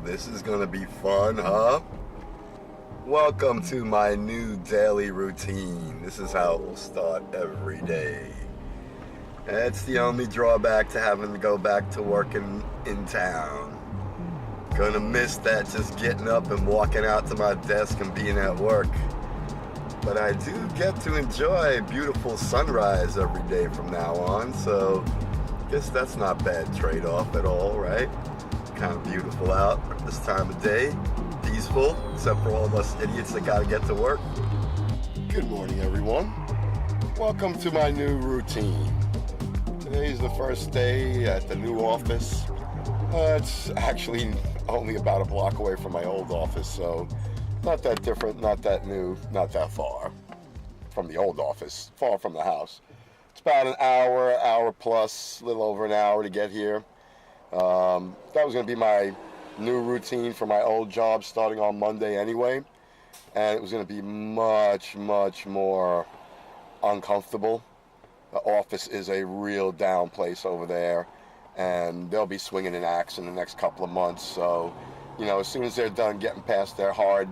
this is gonna be fun, huh? Welcome to my new daily routine. This is how it will start every day. It's the only drawback to having to go back to working in town. Gonna miss that just getting up and walking out to my desk and being at work. But I do get to enjoy beautiful sunrise every day from now on, so I guess that's not a bad trade-off at all, right? Kind of beautiful out this time of day, peaceful, except for all of us idiots that gotta get to work. Good morning, everyone. Welcome to my new routine. Today's the first day at the new office. It's actually only about a block away from my old office, so not that different, not that new, not that far from the old office, far from the house. It's about an hour plus, a little over an hour to get here. That was going to be my new routine for my old job starting on Monday anyway, and it was going to be much more uncomfortable. The office is a real down place over there, and they'll be swinging an axe in the next couple of months, so you know, as soon as they're done getting past their hard,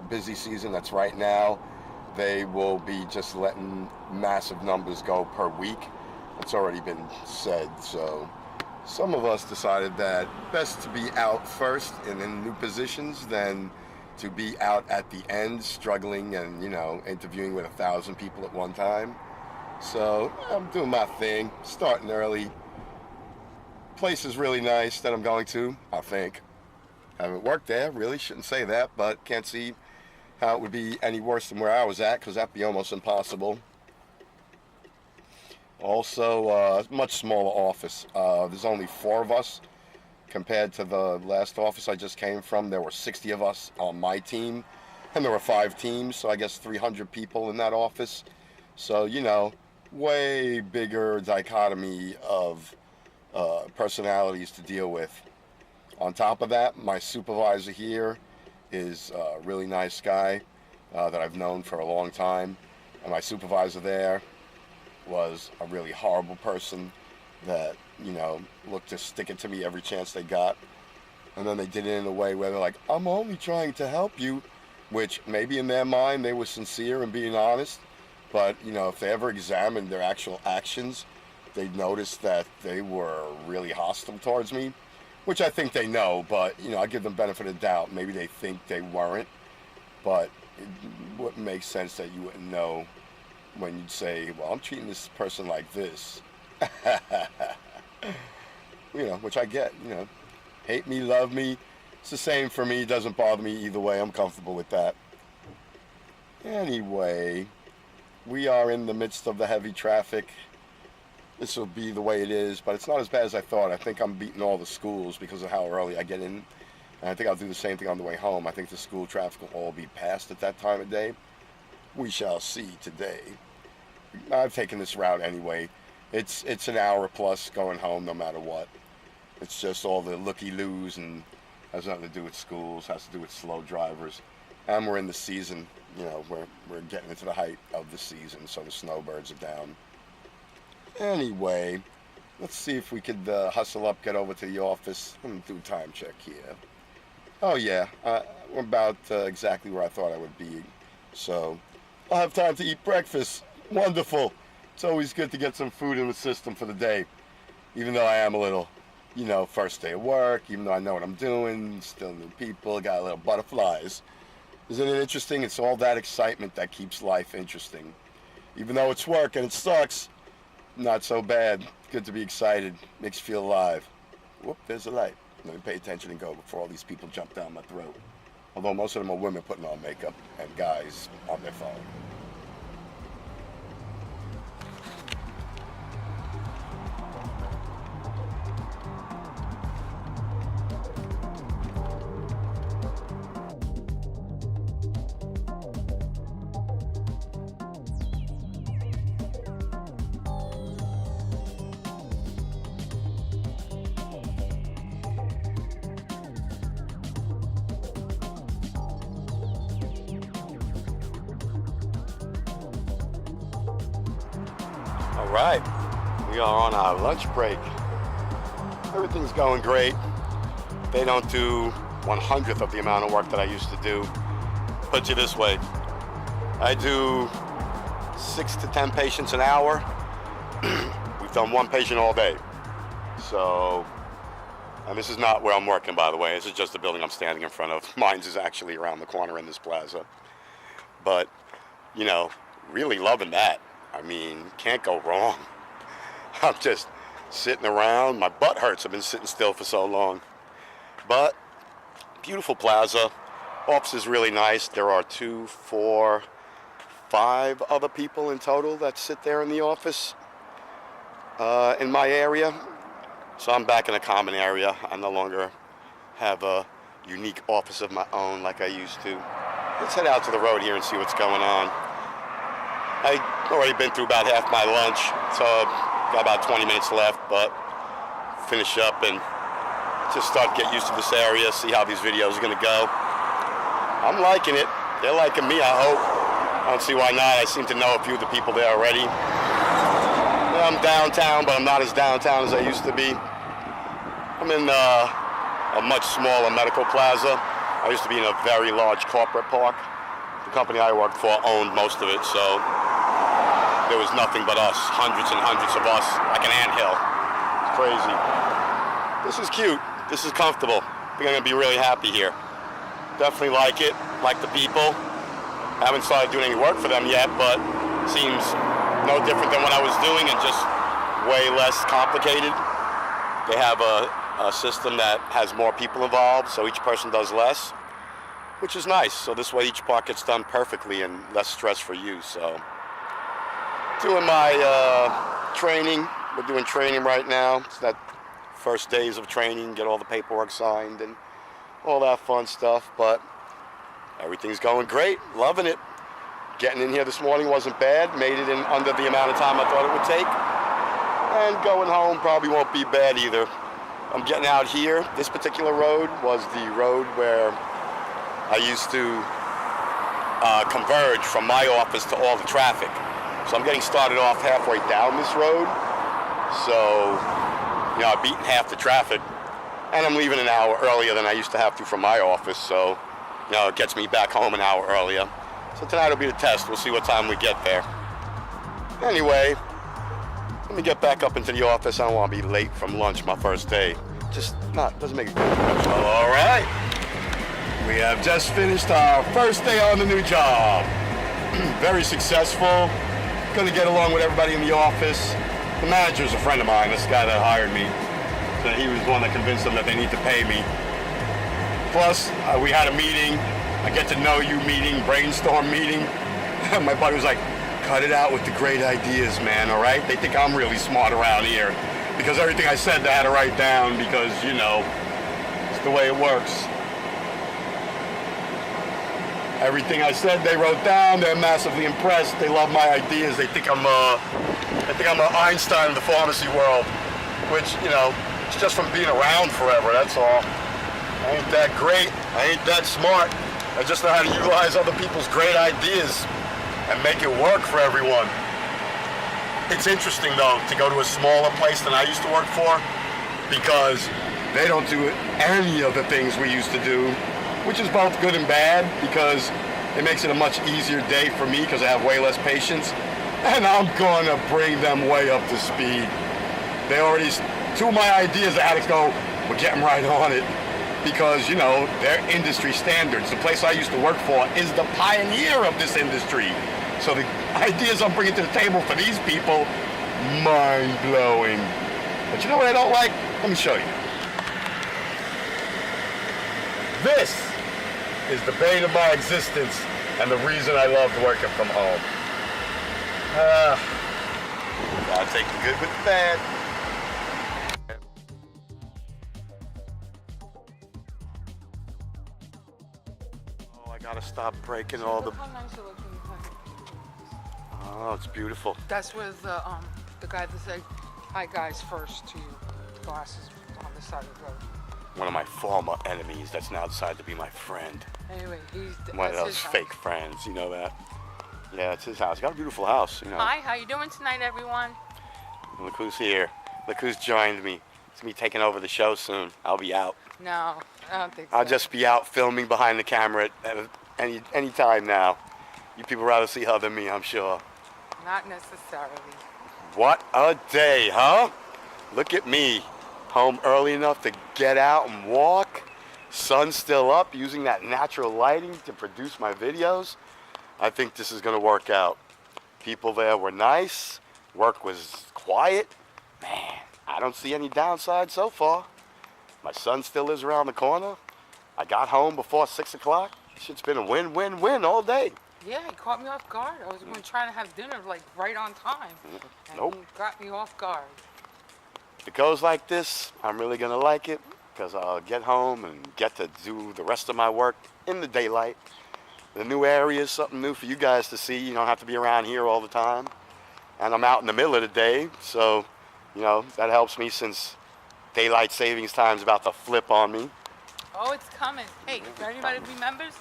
busy season that's right now, they will be just letting massive numbers go per week. It's already been said, so some of us decided that best to be out first and in new positions than to be out at the end struggling and, you know, interviewing with 1,000 people at one time. So I'm doing my thing, starting early. Place is really nice that I'm going to, I think. I haven't worked there, really shouldn't say that, but can't see how it would be any worse than where I was at, because that'd be almost impossible. Also, much smaller office. There's only 4 of us compared to the last office I just came from. There were 60 of us on my team, and there were 5 teams, so I guess 300 people in that office. So, you know, way bigger dichotomy of personalities to deal with. On top of that, my supervisor here is a really nice guy that I've known for a long time. And my supervisor there was a really horrible person that, you know, looked to stick it to me every chance they got. And then they did it in a way where they're like, I'm only trying to help you, which maybe in their mind they were sincere and being honest. But, you know, if they ever examined their actual actions, they'd notice that they were really hostile towards me. Which I think they know, but, you know, I give them benefit of the doubt. Maybe they think they weren't, but it wouldn't make sense that you wouldn't know when you'd say, well, I'm treating this person like this. You know, which I get, you know. Hate me, love me. It's the same for me. It doesn't bother me either way. I'm comfortable with that. Anyway, we are in the midst of the heavy traffic. This will be the way it is, but it's not as bad as I thought. I think I'm beating all the schools because of how early I get in. And I think I'll do the same thing on the way home. I think the school traffic will all be passed at that time of day. We shall see today. I've taken this route anyway. It's an hour plus going home no matter what. It's just all the looky-loos and has nothing to do with schools, has to do with slow drivers. And we're in the season, you know, we're getting into the height of the season, so the snowbirds are down. Anyway, let's see if we could hustle up, get over to the office. Let me do a time check here. Oh yeah, we're about exactly where I thought I would be. So, I'll have time to eat breakfast. Wonderful. It's always good to get some food in the system for the day. Even though I am a little, you know, first day of work, even though I know what I'm doing, still new people, got a little butterflies. Isn't it interesting? It's all that excitement that keeps life interesting. Even though it's work and it sucks, not so bad. Good to be excited. Makes you feel alive. Whoop, there's a light. Let me pay attention and go before all these people jump down my throat. Although most of them are women putting on makeup and guys on their phone. All right, we are on our lunch break. Everything's going great. They don't do 1/100th of the amount of work that I used to do. Put it this way, I do 6 to 10 patients an hour. We've done 1 patient all day. So, and this is not where I'm working, by the way. This is just the building I'm standing in front of. Mine's is actually around the corner in this plaza. But, you know, really loving that. I mean, can't go wrong. I'm just sitting around. My butt hurts. I've been sitting still for so long. But, beautiful plaza. Office is really nice. There are 2, 4, 5 other people in total that sit there in the office in my area. So I'm back in a common area. I no longer have a unique office of my own like I used to. Let's head out to the road here and see what's going on. I've already been through about half my lunch, so got about 20 minutes left, but finish up and just start to get used to this area, see how these videos are gonna go. I'm liking it. They're liking me, I hope. I don't see why not. I seem to know a few of the people there already. Yeah, I'm downtown, but I'm not as downtown as I used to be. I'm in a much smaller medical plaza. I used to be in a very large corporate park. The company I worked for owned most of it, so there was nothing but us, hundreds and hundreds of us, like an anthill. It's crazy. This is cute. This is comfortable. I think I'm gonna be really happy here. Definitely like it, like the people. I haven't started doing any work for them yet, but seems no different than what I was doing and just way less complicated. They have a system that has more people involved, so each person does less, which is nice. So this way each part gets done perfectly and less stress for you. So doing my training. We're doing training right now. It's that first days of training, get all the paperwork signed and all that fun stuff, but everything's going great, loving it. Getting in here this morning wasn't bad, made it in under the amount of time I thought it would take, and going home probably won't be bad either. I'm getting out here. This particular road was the road where I used to converge from my office to all the traffic. So I'm getting started off halfway down this road, so you know, I've beaten half the traffic, and I'm leaving an hour earlier than I used to have to from my office, so you know, it gets me back home an hour earlier. So tonight will be the test. We'll see what time we get there. Anyway, let me get back up into the office. I don't want to be late from lunch my first day. Just doesn't make a good impression. All right. We have just finished our first day on the new job. Very successful. Gonna get along with everybody in the office. The manager's a friend of mine, this guy that hired me. So he was the one that convinced them that they need to pay me. Plus, we had a meeting, a get to know you meeting, brainstorm meeting. My buddy was like, cut it out with the great ideas, man, all right? They think I'm really smart around here because everything I said they had to write down because, you know, it's the way it works. Everything I said they wrote down. They're massively impressed. They love my ideas. They think I'm an Einstein of the pharmacy world, which, you know, it's just from being around forever, that's all. I ain't that great. I ain't that smart. I just know how to utilize other people's great ideas and make it work for everyone. It's interesting, though, to go to a smaller place than I used to work for because they don't do any of the things we used to do, which is both good and bad because it makes it a much easier day for me because I have way less patience, and I'm gonna bring them way up to speed. They already, 2 of my ideas I had to go, we're getting right on it because, you know, they're industry standards. The place I used to work for is the pioneer of this industry. So the ideas I'm bringing to the table for these people, mind-blowing. But you know what I don't like? Let me show you. This is the bane of my existence and the reason I loved working from home. Gotta take the good with the bad. Oh, I gotta stop breaking all the... How nice it looks when you find it. Oh, it's beautiful. That's where the guy that said, hi guys, first to you. Glasses on the side of the road. One of my former enemies that's now decided to be my friend. Anyway, One of those fake friends, you know that? Yeah, it's his house. He got a beautiful house, you know. Hi, how you doing tonight, everyone? Look who's here. Look who's joined me. It's me taking over the show soon. I'll be out. No, I don't think so. I'll just be out filming behind the camera at any time now. You people rather see her than me, I'm sure. Not necessarily. What a day, huh? Look at me, home early enough to get out and walk. Sun's still up, using that natural lighting to produce my videos. I think this is gonna work out. People there were nice, work was quiet. Man, I don't see any downside so far. My son still lives around the corner. I got home before 6 o'clock. Shit's been a win-win-win all day. Yeah, he caught me off guard. I was trying to have dinner like right on time. And Nope. he got me off guard. If it goes like this, I'm really gonna like it because I'll get home and get to do the rest of my work in the daylight. The new area is something new for you guys to see. You don't have to be around here all the time. And I'm out in the middle of the day, so, you know, that helps me since daylight savings time's about to flip on me. Oh, it's coming. Hey, if anybody remembers,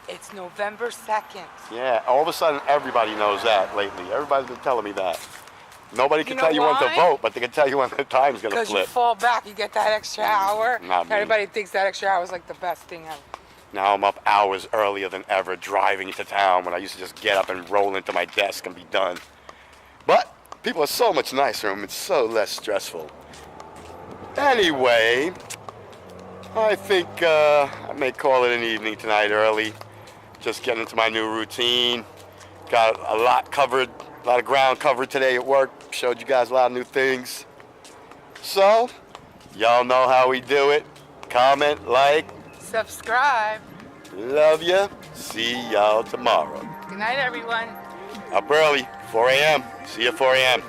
it's November 2nd. Yeah, all of a sudden everybody knows that lately. Everybody's been telling me that. Nobody can You know tell you when to why? vote, but they can tell you when the time's gonna Because you flip. fall back, you get that extra hour. Not me. Everybody thinks that extra hour is like the best thing ever. Now I'm up hours earlier than ever driving to town when I used to just get up and roll into my desk and be done. But people are so much nicer and it's so less stressful. Anyway, I think I may call it an evening tonight early. Just getting into my new routine. Got a lot covered, a lot of ground covered today at work. Showed you guys a lot of new things. So, y'all know how we do it. Comment, like, Subscribe. love ya. See y'all tomorrow. Good night, everyone. Up early, 4 a.m. See you at 4 a.m.